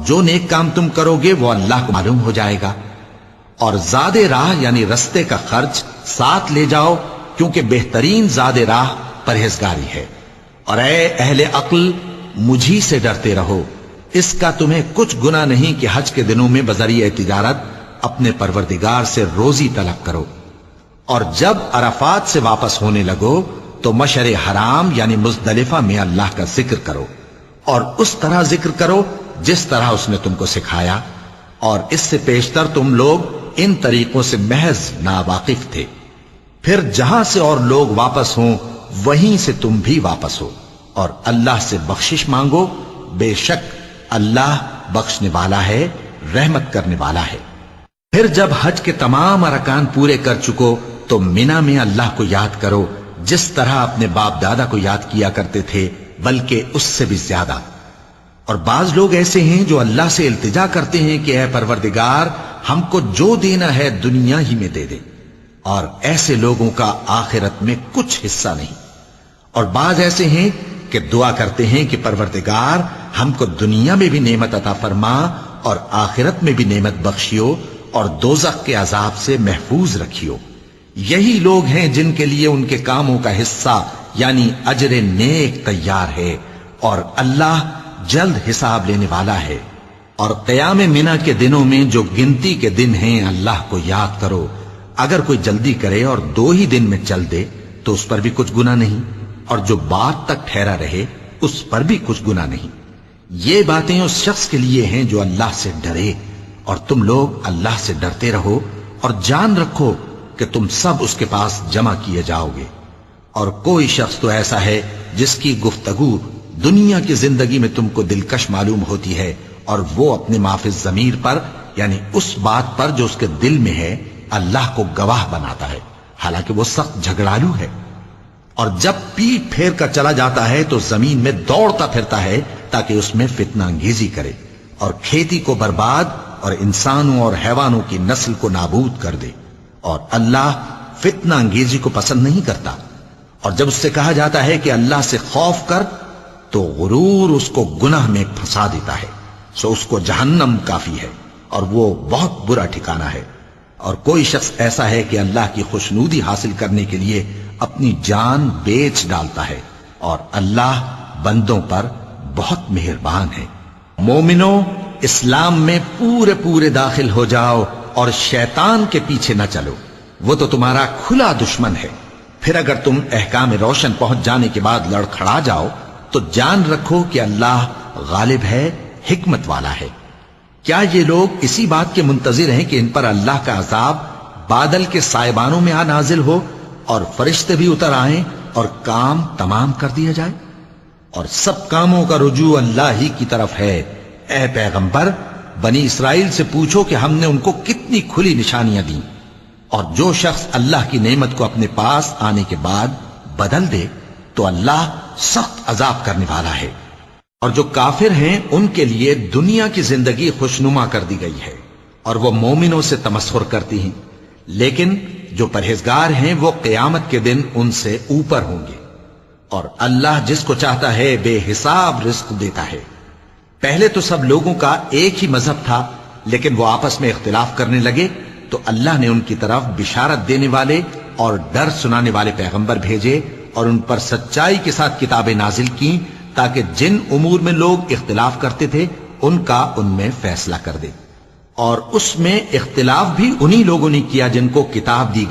جو نیک کام تم کرو گے وہ اللہ کو معلوم ہو جائے گا. اور زاد راہ یعنی رستے کا خرچ ساتھ لے جاؤ، کیونکہ بہترین زاد راہ پرہیزگاری ہے. اور اے اہل عقل، مجھی سے ڈرتے رہو، اس کا تمہیں کچھ گناہ نہیں کہ حج کے دنوں میں بذریعہ تجارت اپنے پروردگار سے روزی طلب کرو. اور جب عرفات سے واپس ہونے لگو تو مشعر حرام یعنی مزدلفہ میں اللہ کا ذکر کرو، اور اس طرح ذکر کرو جس طرح اس نے تم کو سکھایا، اور اس سے پیشتر تم لوگ ان طریقوں سے محض ناواقف تھے. پھر جہاں سے اور لوگ واپس ہوں وہیں سے تم بھی واپس ہو، اور اللہ سے بخشش مانگو، بے شک اللہ بخشنے والا ہے، رحمت کرنے والا ہے. پھر جب حج کے تمام ارکان پورے کر چکو تو مینا میں اللہ کو یاد کرو جس طرح اپنے باپ دادا کو یاد کیا کرتے تھے، بلکہ اس سے بھی زیادہ. اور بعض لوگ ایسے ہیں جو اللہ سے التجا کرتے ہیں کہ اے پروردگار، ہم کو جو دینا ہے دنیا ہی میں دے دے، اور ایسے لوگوں کا آخرت میں کچھ حصہ نہیں. اور بعض ایسے ہیں کہ دعا کرتے ہیں کہ پروردگار ہم کو دنیا میں بھی نعمت عطا فرما اور آخرت میں بھی نعمت بخشیو اور دوزخ کے عذاب سے محفوظ رکھیو. یہی لوگ ہیں جن کے لیے ان کے کاموں کا حصہ یعنی اجر نیک تیار ہے، اور اللہ جلد حساب لینے والا ہے. اور قیام منی کے دنوں میں جو گنتی کے دن ہیں اللہ کو یاد کرو. اگر کوئی جلدی کرے اور 2 ہی دن میں چل دے تو اس پر بھی کچھ گناہ نہیں، اور جو بات تک ٹھہرا رہے اس پر بھی کچھ گناہ نہیں. یہ باتیں اس شخص کے لیے ہیں جو اللہ سے ڈرے، اور تم لوگ اللہ سے ڈرتے رہو اور جان رکھو کہ تم سب اس کے پاس جمع کیے جاؤ گے. اور کوئی شخص تو ایسا ہے جس کی گفتگو دنیا کی زندگی میں تم کو دلکش معلوم ہوتی ہے، اور وہ اپنے معافی ضمیر پر یعنی اس بات پر جو اس کے دل میں ہے اللہ کو گواہ بناتا ہے، حالانکہ وہ سخت جھگڑالو ہے. اور جب پیٹ پھیر کر چلا جاتا ہے تو زمین میں دوڑتا پھرتا ہے تاکہ اس میں فتنہ انگیزی کرے اور کھیتی کو برباد اور انسانوں اور حیوانوں کی نسل کو نابود کر دے. اور اللہ فتنہ انگیزی کو پسند نہیں کرتا. اور جب اس سے کہا جاتا ہے کہ اللہ سے خوف کر تو غرور اس کو گناہ میں پھنسا دیتا ہے، سو اس کو جہنم کافی ہے اور وہ بہت برا ٹھکانہ ہے. اور کوئی شخص ایسا ہے کہ اللہ کی خوشنودی حاصل کرنے کے لیے اپنی جان بیچ ڈالتا ہے، اور اللہ بندوں پر بہت مہربان ہے. مومنو، اسلام میں پورے داخل ہو جاؤ اور شیطان کے پیچھے نہ چلو، وہ تو تمہارا کھلا دشمن ہے. پھر اگر تم احکام روشن پہنچ جانے کے بعد لڑکھڑا جاؤ تو جان رکھو کہ اللہ غالب ہے، حکمت والا ہے. کیا یہ لوگ اسی بات کے منتظر ہیں کہ ان پر اللہ کا عذاب بادل کے سائبانوں میں نازل ہو اور فرشتے بھی اتر آئیں اور کام تمام کر دیا جائے؟ اور سب کاموں کا رجوع اللہ ہی کی طرف ہے. اے پیغمبر، بنی اسرائیل سے پوچھو کہ ہم نے ان کو کتنی کھلی نشانیاں دیں، اور جو شخص اللہ کی نعمت کو اپنے پاس آنے کے بعد بدل دے تو اللہ سخت عذاب کرنے والا ہے. اور جو کافر ہیں ان کے لیے دنیا کی زندگی خوشنما کر دی گئی ہے اور وہ مومنوں سے تمسخر کرتی ہیں، لیکن جو پرہیزگار ہیں وہ قیامت کے دن ان سے اوپر ہوں گے. اور اللہ جس کو چاہتا ہے بے حساب رزق دیتا ہے. پہلے تو سب لوگوں کا ایک ہی مذہب تھا، لیکن وہ آپس میں اختلاف کرنے لگے تو اللہ نے ان کی طرف بشارت دینے والے اور ڈر سنانے والے پیغمبر بھیجے اور ان پر سچائی کے ساتھ کتابیں نازل کی تاکہ جن امور میں لوگ اختلاف کرتے تھے ان کا ان میں فیصلہ کر دے. اور اس میں اختلاف بھی انہی لوگوں نے کیا جن کو کتاب دی